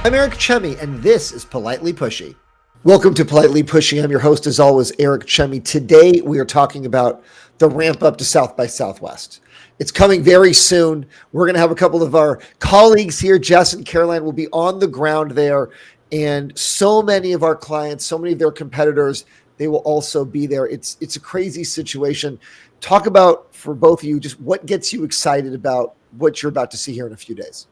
I'm Eric Chemi, and this is Politely Pushy. Welcome to Politely Pushy. I'm your host, as always, Eric Chemi. Today, we are talking about the ramp up to South by Southwest. It's coming very soon. We're going to have a couple of our colleagues here. Jess and Caroline will be on the ground there, and so many of our clients, so many of their competitors, they will also be there. It's a crazy situation. Talk about, for both of you, just what gets you excited about what you're about to see here in a few days.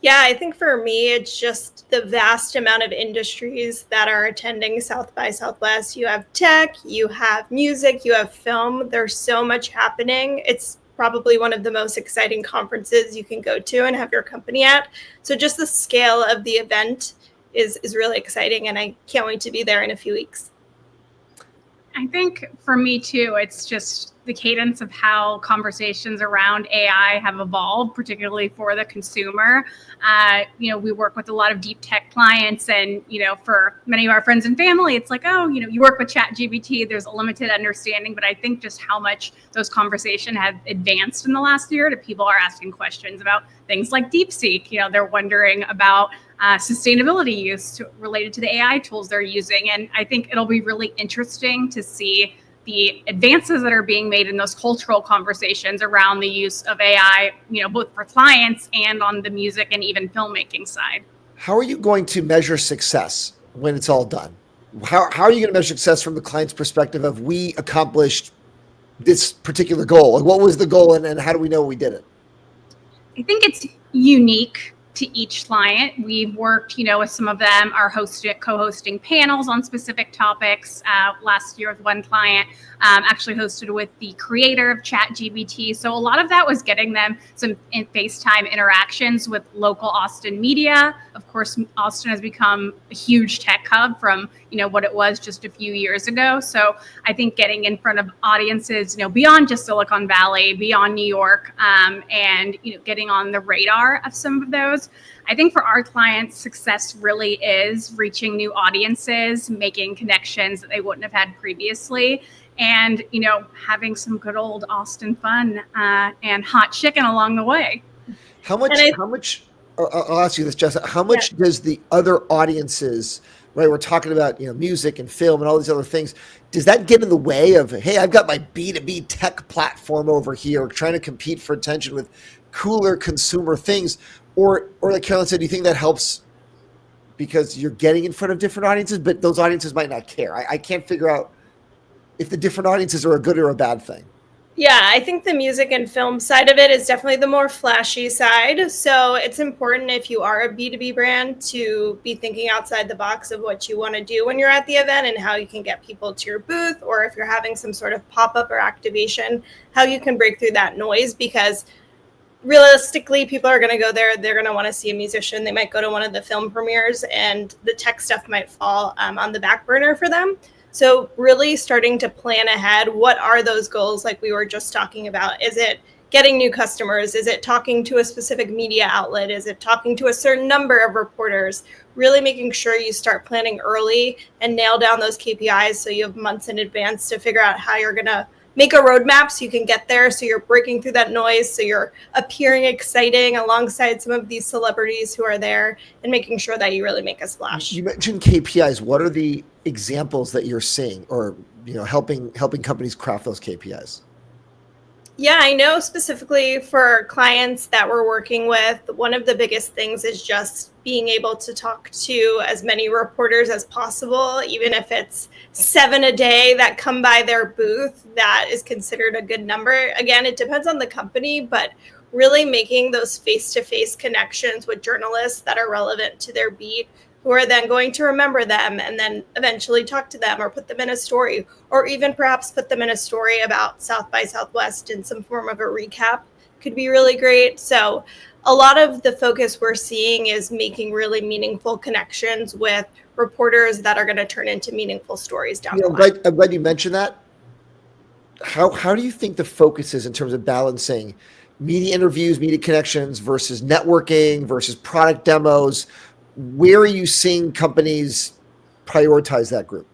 Yeah, I think for me, it's just the vast amount of industries that are attending South by Southwest. You have tech, you have music, you have film. There's so much happening. It's probably one of the most exciting conferences you can go to and have your company at. So just the scale of the event is really exciting, and I can't wait to be there in a few weeks. I think for me too, it's just the cadence of how conversations around AI have evolved, particularly for the consumer. We work with a lot of deep tech clients, and, for many of our friends and family, it's like, oh, you work with ChatGPT, there's a limited understanding, but I think just how much those conversations have advanced in the last year that people are asking questions about things like DeepSeek. They're wondering about sustainability use related to the AI tools they're using. And I think it'll be really interesting to see the advances that are being made in those cultural conversations around the use of AI, both for clients and on the music and even filmmaking side. How are you going to measure success when it's all done? How are you going to measure success from the client's perspective of we accomplished this particular goal? Like, what was the goal, and how do we know we did it? I think it's unique to each client. We've worked, with some of them are co-hosting panels on specific topics. Last year with one client, actually hosted with the creator of ChatGPT. So a lot of that was getting them some FaceTime interactions with local Austin media. Of course, Austin has become a huge tech hub from, what it was just a few years ago. So I think getting in front of audiences, beyond just Silicon Valley, beyond New York, and, getting on the radar of some of those. I think for our clients, success really is reaching new audiences, making connections that they wouldn't have had previously, and, having some good old Austin fun and hot chicken along the way. How much, I'll ask you this, Jess, how much does the other audiences, right, we're talking about, music and film and all these other things, does that get in the way of, hey, I've got my B2B tech platform over here trying to compete for attention with cooler consumer things? Or like Caroline said, do you think that helps because you're getting in front of different audiences, but those audiences might not care? I can't figure out if the different audiences are a good or a bad thing. Yeah, I think the music and film side of it is definitely the more flashy side. So it's important, if you are a B2B brand, to be thinking outside the box of what you want to do when you're at the event and how you can get people to your booth, or if you're having some sort of pop-up or activation, how you can break through that noise, because realistically, people are going to go there. They're going to want to see a musician. They might go to one of the film premieres, and the tech stuff might fall on the back burner for them. So really starting to plan ahead. What are those goals like we were just talking about? Is it getting new customers? Is it talking to a specific media outlet? Is it talking to a certain number of reporters? Really making sure you start planning early and nail down those KPIs so you have months in advance to figure out how you're going to make a roadmap so you can get there, so you're breaking through that noise, so you're appearing exciting alongside some of these celebrities who are there, and making sure that you really make a splash. You mentioned KPIs. What are the examples that you're seeing, or helping companies craft those KPIs? Yeah, I know specifically for clients that we're working with, one of the biggest things is just being able to talk to as many reporters as possible, even if it's 7 a day that come by their booth. That is considered a good number. Again, it depends on the company, but really making those face-to-face connections with journalists that are relevant to their beat, who are then going to remember them and then eventually talk to them or put them in a story, or even perhaps put them in a story about South by Southwest in some form of a recap, could be really great. So a lot of the focus we're seeing is making really meaningful connections with reporters that are going to turn into meaningful stories down the line. I'm glad you mentioned that. How do you think the focus is in terms of balancing media interviews, media connections versus networking versus product demos? Where are you seeing companies prioritize that group?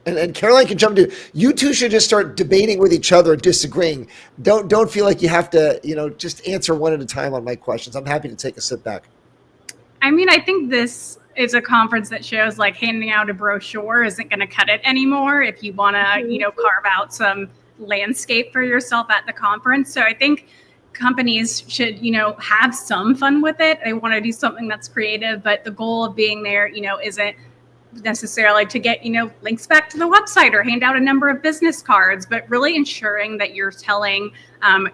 And Caroline can jump to, you two should just start debating with each other, disagreeing. Don't feel like you have to, just answer one at a time on my questions. I'm happy to take a sit back. I mean, I think this is a conference that shows like handing out a brochure isn't going to cut it anymore if you want to, carve out some landscape for yourself at the conference. So I think companies should, have some fun with it. They want to do something that's creative, but the goal of being there, isn't necessarily to get, links back to the website or hand out a number of business cards, but really ensuring that you're telling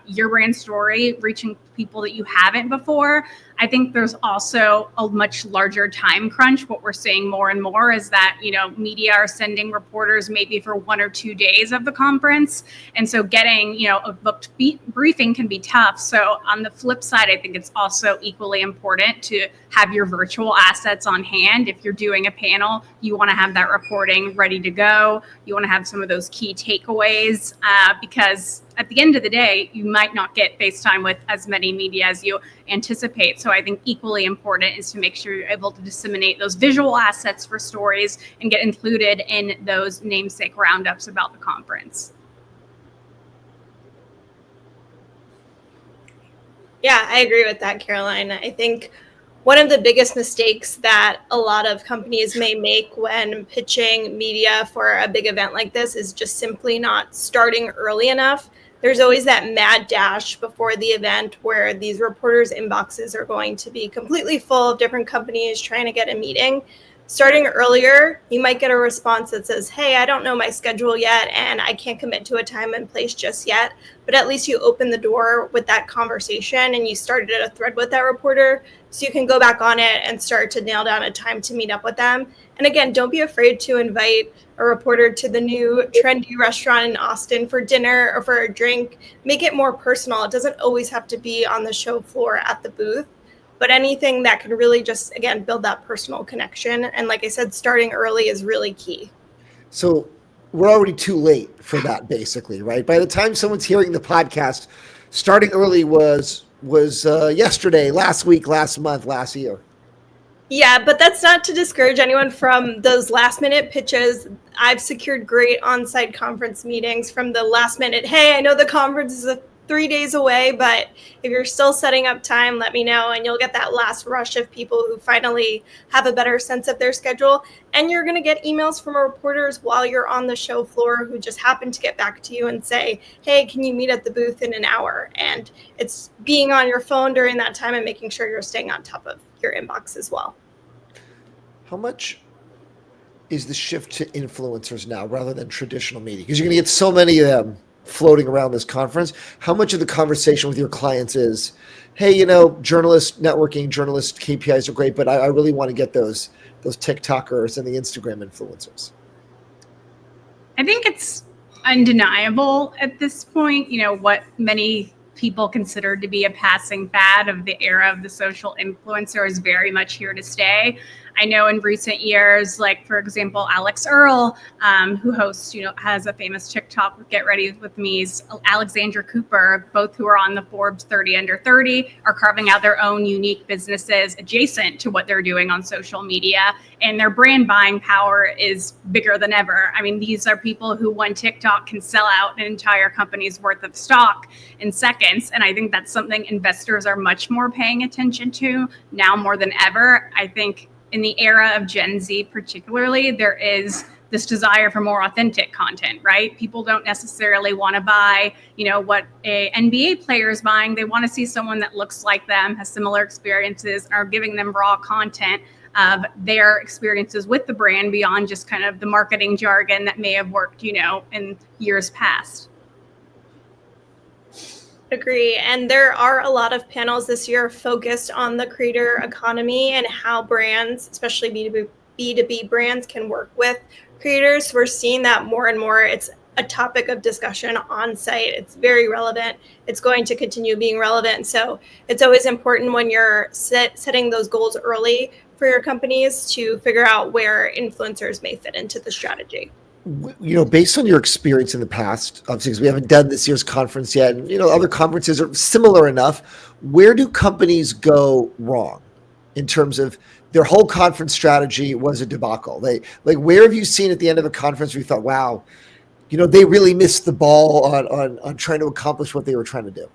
your brand story, reaching people that you haven't before. I think there's also a much larger time crunch. What we're seeing more and more is that, media are sending reporters maybe for 1 or 2 days of the conference. And so getting, a booked briefing can be tough. So on the flip side, I think it's also equally important to have your virtual assets on hand. If you're doing a panel, you want to have that reporting ready to go. You want to have some of those key takeaways because at the end of the day, you might not get face time with as many media as you anticipate. So I think equally important is to make sure you're able to disseminate those visual assets for stories and get included in those namesake roundups about the conference. Yeah, I agree with that, Caroline. I think one of the biggest mistakes that a lot of companies may make when pitching media for a big event like this is just simply not starting early enough. There's always that mad dash before the event where these reporters' inboxes are going to be completely full of different companies trying to get a meeting. Starting earlier, you might get a response that says, hey, I don't know my schedule yet, and I can't commit to a time and place just yet. But at least you open the door with that conversation and you started a thread with that reporter so you can go back on it and start to nail down a time to meet up with them. And again, don't be afraid to invite a reporter to the new trendy restaurant in Austin for dinner or for a drink. Make it more personal. It doesn't always have to be on the show floor at the booth, but anything that can really just, again, build that personal connection. And like I said, starting early is really key. So we're already too late for that, basically, right? By the time someone's hearing the podcast, starting early was yesterday, last week, last month, last year. Yeah, but that's not to discourage anyone from those last minute pitches. I've secured great on-site conference meetings from the last minute. Hey, I know the conference is 3 days away, but if you're still setting up time, let me know, and you'll get that last rush of people who finally have a better sense of their schedule. And you're going to get emails from reporters while you're on the show floor who just happen to get back to you and say, hey, can you meet at the booth in an hour? And it's being on your phone during that time and making sure you're staying on top of your inbox as well. How much is the shift to influencers now rather than traditional media? Because you're going to get so many of them floating around this conference. How much of the conversation with your clients is, hey, journalist networking, journalist KPIs are great, but I really want to get those TikTokers and the Instagram influencers? I think it's undeniable at this point, what many people consider to be a passing fad of the era of the social influencer is very much here to stay. I know in recent years, like, for example, Alex Earl, who hosts, has a famous TikTok with Get Ready With Me's, Alexandra Cooper, both who are on the Forbes 30 Under 30, are carving out their own unique businesses adjacent to what they're doing on social media. And their brand buying power is bigger than ever. I mean, these are people who one TikTok can sell out an entire company's worth of stock in seconds. And I think that's something investors are much more paying attention to now more than ever. I think in the era of Gen Z particularly, there is this desire for more authentic content, right? People don't necessarily want to buy, what a NBA player is buying. They want to see someone that looks like them, has similar experiences, and are giving them raw content of their experiences with the brand beyond just kind of the marketing jargon that may have worked, in years past. Agree. And there are a lot of panels this year focused on the creator economy and how brands, especially B2B brands, can work with creators. We're seeing that more and more. It's a topic of discussion on site. It's very relevant. It's going to continue being relevant. So it's always important when you're setting those goals early for your companies to figure out where influencers may fit into the strategy. Based on your experience in the past, obviously, because we haven't done this year's conference yet, and other conferences are similar enough, where do companies go wrong in terms of their whole conference strategy was a debacle? Where have you seen at the end of a conference where you thought, wow, they really missed the ball on trying to accomplish what they were trying to do?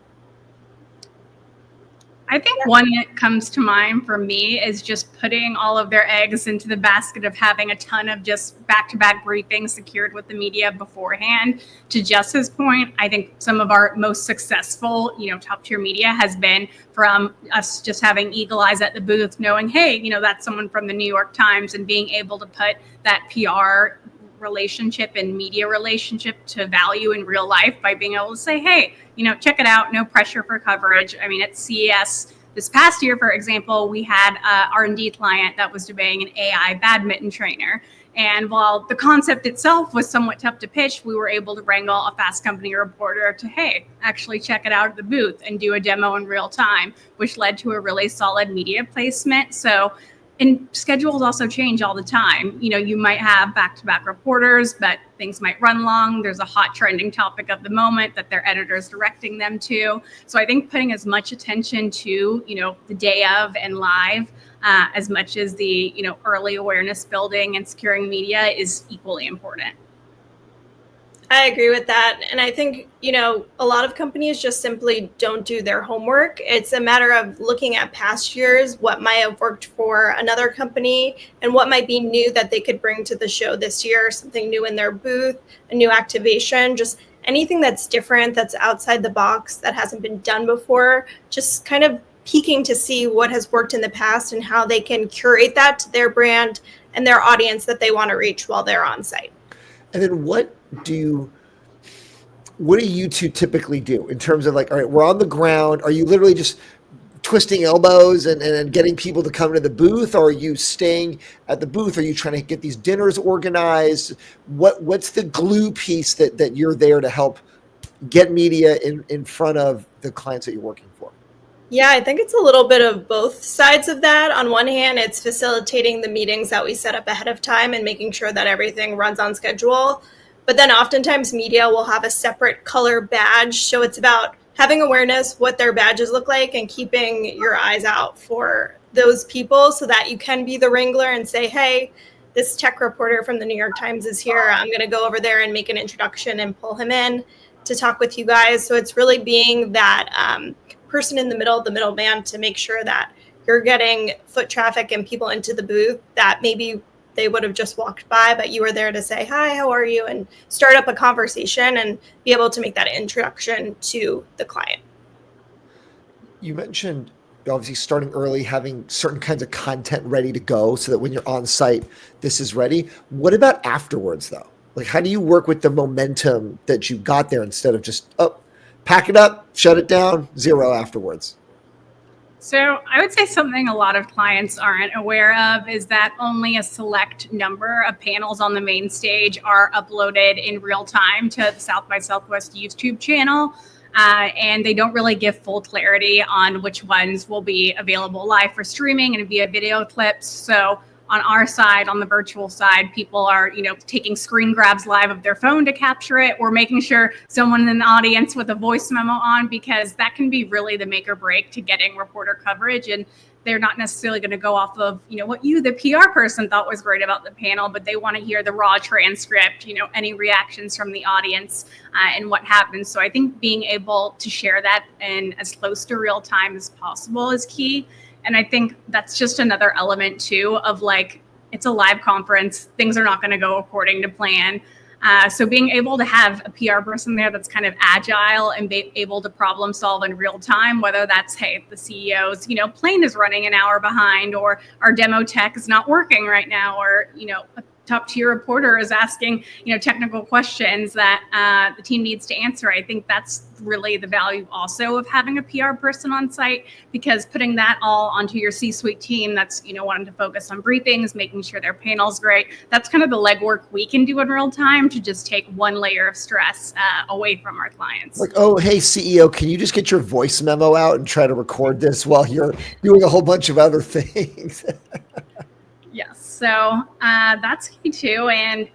I think one that comes to mind for me is just putting all of their eggs into the basket of having a ton of just back-to-back briefings secured with the media beforehand. To Jess's point, I think some of our most successful, top-tier media has been from us just having eagle eyes at the booth, knowing, hey, that's someone from the New York Times, and being able to put that PR relationship and media relationship to value in real life by being able to say, hey, check it out, no pressure for coverage. I mean, at CES this past year, for example, we had a R&D client that was debating an AI badminton trainer. And while the concept itself was somewhat tough to pitch, we were able to wrangle a Fast Company reporter to, hey, actually check it out at the booth and do a demo in real time, which led to a really solid media placement. So, and schedules also change all the time. You might have back-to-back reporters, but things might run long. There's a hot trending topic of the moment that their editor's directing them to. So I think putting as much attention to, the day of and live, as much as the, early awareness building and securing media is equally important. I agree with that. And I think, a lot of companies just simply don't do their homework. It's a matter of looking at past years, what might have worked for another company and what might be new that they could bring to the show this year, something new in their booth, a new activation, just anything that's different, that's outside the box, that hasn't been done before, just kind of peeking to see what has worked in the past and how they can curate that to their brand and their audience that they want to reach while they're on site. And then what do you two typically do in terms of, like, all right, we're on the ground. Are you literally just twisting elbows and getting people to come to the booth? Or are you staying at the booth? Are you trying to get these dinners organized? What's the glue piece that you're there to help get media in front of the clients that you're working for? Yeah, I think it's a little bit of both sides of that. On one hand, it's facilitating the meetings that we set up ahead of time and making sure that everything runs on schedule. But then oftentimes media will have a separate color badge. So it's about having awareness, what their badges look like, and keeping your eyes out for those people so that you can be the wrangler and say, hey, this tech reporter from the New York Times is here. I'm going to go over there and make an introduction and pull him in to talk with you guys. So it's really being that person in the middleman, to make sure that you're getting foot traffic and people into the booth that maybe they would have just walked by, but you were there to say, hi, how are you? And start up a conversation and be able to make that introduction to the client. You mentioned obviously starting early, having certain kinds of content ready to go so that when you're on site, this is ready. What about afterwards though? Like, how do you work with the momentum that you got there instead of just, pack it up, shut it down, zero afterwards? So I would say something a lot of clients aren't aware of is that only a select number of panels on the main stage are uploaded in real time to the South by Southwest YouTube channel. And they don't really give full clarity on which ones will be available live for streaming and via video clips. So on our side, on the virtual side, people are, taking screen grabs live of their phone to capture it. We're making sure someone in the audience with a voice memo on, because that can be really the make or break to getting reporter coverage. And they're not necessarily going to go off of, what you, the PR person, thought was great about the panel, but they want to hear the raw transcript, any reactions from the audience and what happened. So I think being able to share that in as close to real time as possible is key. And I think that's just another element too of, like, it's a live conference. Things are not going to go according to plan. So being able to have a PR person there that's kind of agile and be able to problem solve in real time, whether that's, hey, the CEO's, plane is running an hour behind, or our demo tech is not working right now, or, a top tier reporter is asking, technical questions that the team needs to answer. I think that's really the value also of having a PR person on site, because putting that all onto your C-suite team that's, wanting to focus on briefings, making sure their panel's great. That's kind of the legwork we can do in real time to just take one layer of stress away from our clients. Like, oh, hey, CEO, can you just get your voice memo out and try to record this while you're doing a whole bunch of other things? Yes. So that's key too. And,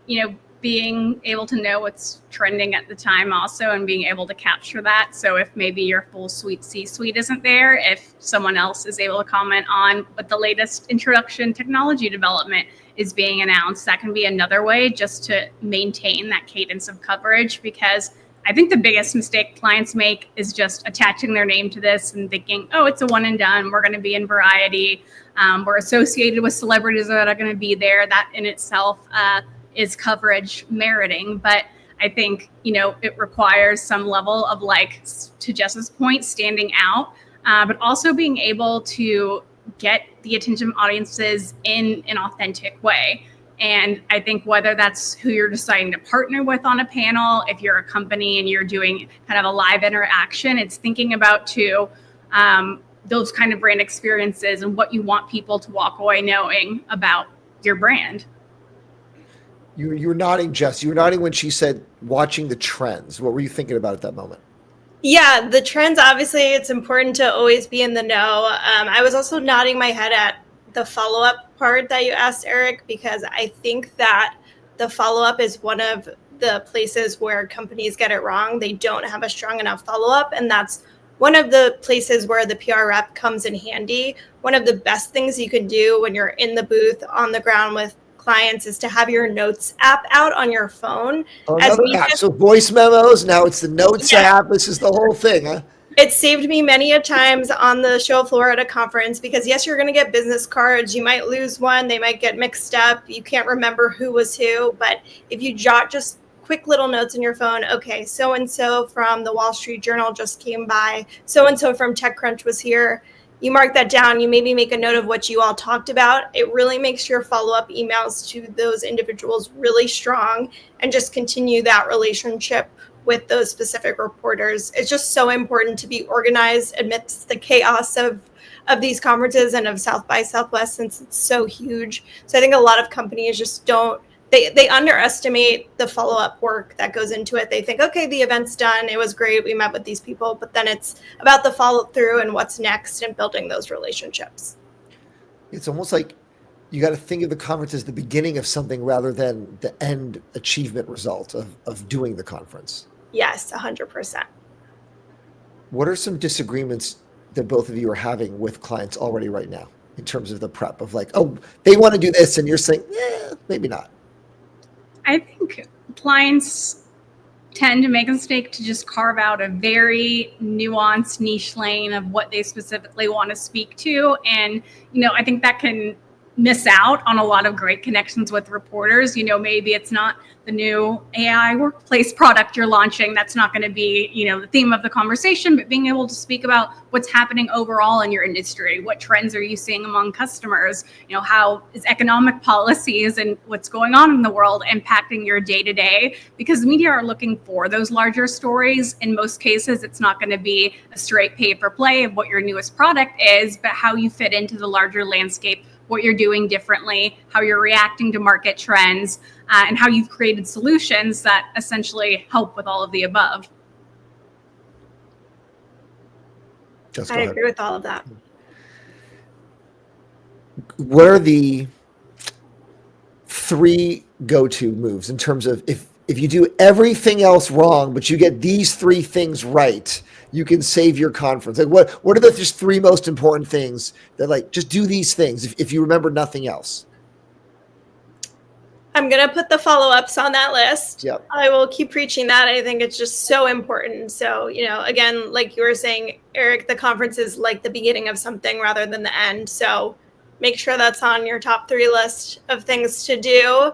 being able to know what's trending at the time also, and being able to capture that. So if maybe your full suite C-suite isn't there, if someone else is able to comment on what the latest introduction technology development is being announced, that can be another way just to maintain that cadence of coverage, because I think the biggest mistake clients make is just attaching their name to this and thinking, oh, it's a one and done. We're going to be in Variety. We're associated with celebrities that are going to be there. That in itself is coverage meriting. But I think, it requires some level of, like, to Jess's point, standing out, but also being able to get the attention of audiences in an authentic way. And I think whether that's who you're deciding to partner with on a panel, if you're a company and you're doing kind of a live interaction, it's thinking about too those kind of brand experiences and what you want people to walk away knowing about your brand. You were nodding, Jess. You were nodding when she said watching the trends. What were you thinking about at that moment? Yeah, the trends, obviously, it's important to always be in the know. I was also nodding my head at the follow-up part that you asked, Eric, because I think that the follow-up is one of the places where companies get it wrong. They don't have a strong enough follow-up, and that's one of the places where the PR rep comes in handy. One of the best things you can do when you're in the booth on the ground with clients is to have your notes app out on your phone. So voice memos, now it's the notes app. This is the whole thing, huh? It saved me many a times on the show floor at a conference because, yes, you're going to get business cards. You might lose one. They might get mixed up. You can't remember who was who. But if you jot just quick little notes in your phone, okay, so-and-so from the Wall Street Journal just came by. So-and-so from TechCrunch was here. You mark that down. You maybe make a note of what you all talked about. It really makes your follow-up emails to those individuals really strong and just continue that relationship with those specific reporters. It's just so important to be organized amidst the chaos of these conferences and of South by Southwest since it's so huge. So I think a lot of companies just they underestimate the follow-up work that goes into it. They think, okay, the event's done. It was great. We met with these people. But then it's about the follow-through and what's next and building those relationships. It's almost like you got to think of the conference as the beginning of something rather than the end achievement result of doing the conference. Yes, 100%. What are some disagreements that both of you are having with clients already right now in terms of the prep of like, oh, they want to do this, and you're saying, maybe not? I think clients tend to make a mistake to just carve out a very nuanced niche lane of what they specifically want to speak to. And, I think that can miss out on a lot of great connections with reporters. Maybe it's not the new AI workplace product you're launching. That's not going to be, the theme of the conversation, but being able to speak about what's happening overall in your industry. What trends are you seeing among customers? How is economic policies and what's going on in the world impacting your day-to-day? Because the media are looking for those larger stories. In most cases, it's not going to be a straight pay-for-play of what your newest product is, but how you fit into the larger landscape, what you're doing differently, how you're reacting to market trends, and how you've created solutions that essentially help with all of the above. I agree with all of that. What are the 3 go-to moves in terms of if you do everything else wrong, but you get these 3 things right, you can save your conference? Like what are the just 3 most important things that, like, just do these things if you remember nothing else? I'm going to put the follow-ups on that list. Yep. I will keep preaching that. I think it's just so important. So, again, like you were saying, Eric, the conference is like the beginning of something rather than the end. So make sure that's on your top 3 list of things to do.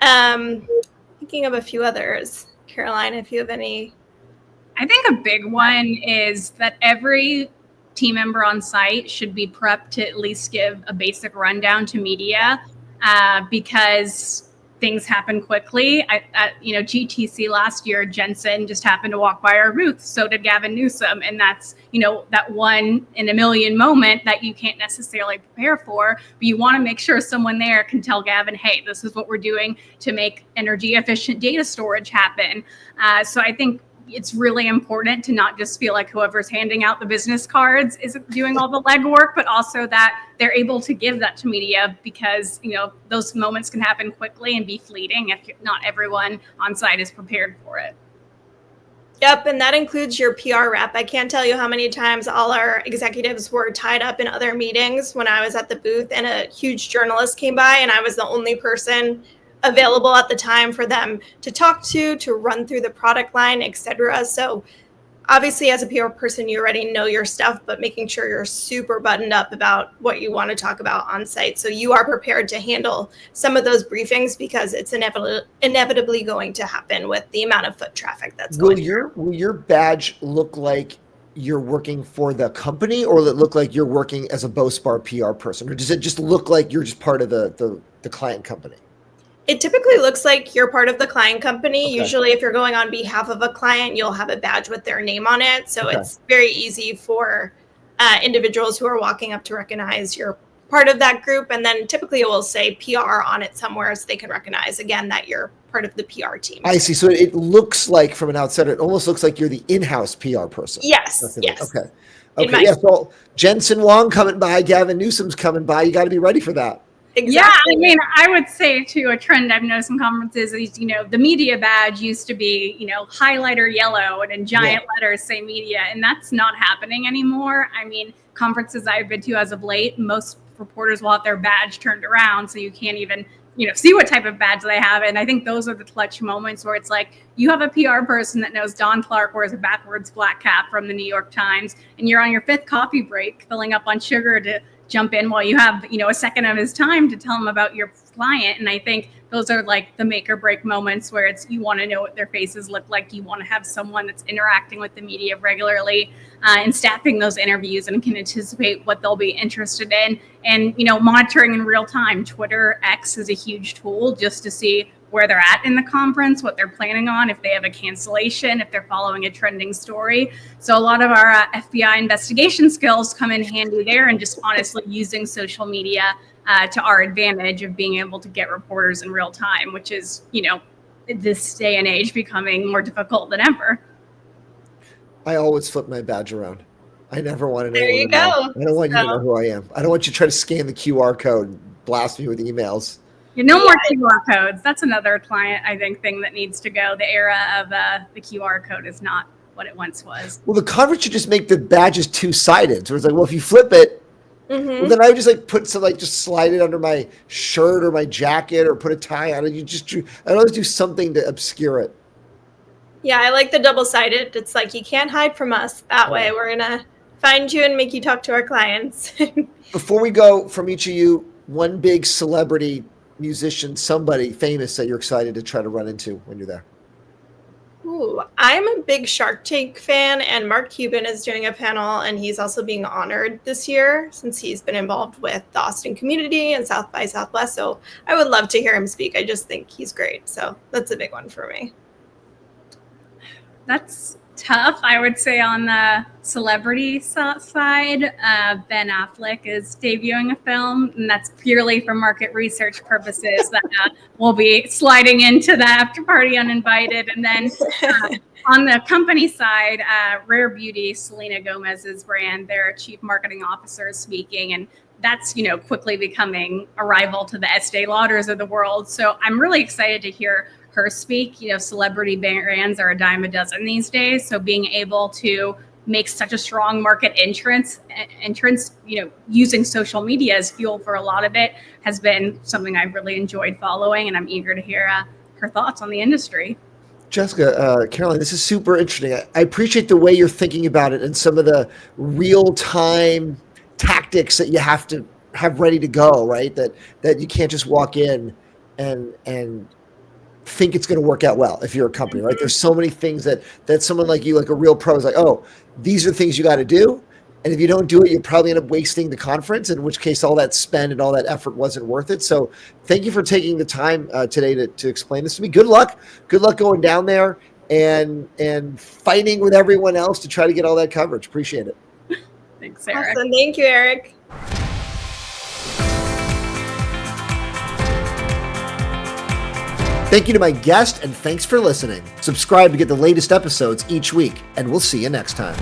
Thinking of a few others. Caroline, if you have any. I think a big one is that every team member on site should be prepped to at least give a basic rundown to media because things happen quickly. At GTC last year, Jensen just happened to walk by our booth. So did Gavin Newsom. And that's, that one in a million moment that you can't necessarily prepare for. But you want to make sure someone there can tell Gavin, hey, this is what we're doing to make energy efficient data storage happen. So I think it's really important to not just feel like whoever's handing out the business cards is doing all the legwork, but also that they're able to give that to media because, those moments can happen quickly and be fleeting if not everyone on site is prepared for it. Yep, and that includes your PR rep. I can't tell you how many times all our executives were tied up in other meetings when I was at the booth and a huge journalist came by and I was the only person available at the time for them to talk to run through the product line, etc. So obviously, as a PR person, you already know your stuff, but making sure you're super buttoned up about what you want to talk about on site. So you are prepared to handle some of those briefings because it's inevitably going to happen with the amount of foot traffic that's going through. Will your badge look like you're working for the company, or will it look like you're working as a Bospar PR person? Or does it just look like you're just part of the client company? It typically looks like you're part of the client company. Okay. Usually if you're going on behalf of a client, you'll have a badge with their name on it. So it's very easy for individuals who are walking up to recognize you're part of that group. And then typically it will say PR on it somewhere so they can recognize, again, that you're part of the PR team. I see. So it looks like, from an outsider, it almost looks like you're the in-house PR person. Yes. Yes. Okay. Yeah. So Jensen Wong coming by, Gavin Newsom's coming by. You got to be ready for that. Exactly. Yeah, I mean, I would say too, a trend I've noticed in conferences is, the media badge used to be, highlighter yellow and in giant letters say media, and that's not happening anymore. I mean, conferences I've been to as of late, most reporters will have their badge turned around, so you can't even, see what type of badge they have. And I think those are the clutch moments where it's like, you have a PR person that knows Don Clark wears a backwards black cap from the New York Times, and you're on your 5th coffee break, filling up on sugar to jump in while you have, a second of his time to tell him about your client. And I think those are like the make or break moments where you want to know what their faces look like. You want to have someone that's interacting with the media regularly and staffing those interviews and can anticipate what they'll be interested in. And, monitoring in real time. Twitter, X is a huge tool just to see where they're at in the conference, what they're planning on, if they have a cancellation, if they're following a trending story. So a lot of our FBI investigation skills come in handy there, and just honestly using social media to our advantage of being able to get reporters in real time, which is, this day and age becoming more difficult than ever. I always flip my badge around. I never want to know. There you go. I don't want you to know who I am. I don't want you to try to scan the QR code and blast me with emails. No more QR codes. That's another client, I think, thing that needs to go. The era of the QR code is not what it once was. Well, the conference should just make the badges two-sided. So it's like, well, if you flip it, well, then I would just just slide it under my shirt or my jacket or put a tie on it. I'd always do something to obscure it. Yeah, I like the double-sided. It's like, you can't hide from us that way. We're going to find you and make you talk to our clients. Before we go, from each of you, one big celebrity, musician, somebody famous that you're excited to try to run into when you're there. Ooh, I'm a big Shark Tank fan, and Mark Cuban is doing a panel, and he's also being honored this year since he's been involved with the Austin community and South by Southwest. So I would love to hear him speak. I just think he's great. So that's a big one for me. That's tough. I would say on the celebrity side, Ben Affleck is debuting a film, and that's purely for market research purposes that we'll be sliding into the after party uninvited. And then on the company side, Rare Beauty, Selena Gomez's brand, their chief marketing officer is speaking, and that's, quickly becoming a rival to the Estee Lauders of the world. So I'm really excited to hear her speak. Celebrity brands are a dime a dozen these days. So being able to make such a strong market entrance, using social media as fuel for a lot of it has been something I've really enjoyed following, and I'm eager to hear her thoughts on the industry. Jessica, Caroline, this is super interesting. I appreciate the way you're thinking about it and some of the real-time tactics that you have to have ready to go, right? That you can't just walk in and think it's going to work out well if you're a company, right? There's so many things that someone like you, like a real pro, is like, oh, these are things you got to do. And if you don't do it, you probably end up wasting the conference, in which case all that spend and all that effort wasn't worth it. So thank you for taking the time today to explain this to me. Good luck. Good luck going down there and fighting with everyone else to try to get all that coverage. Appreciate it. Thanks, Eric. Awesome. Thank you, Eric. Thank you to my guest, and thanks for listening. Subscribe to get the latest episodes each week, and we'll see you next time.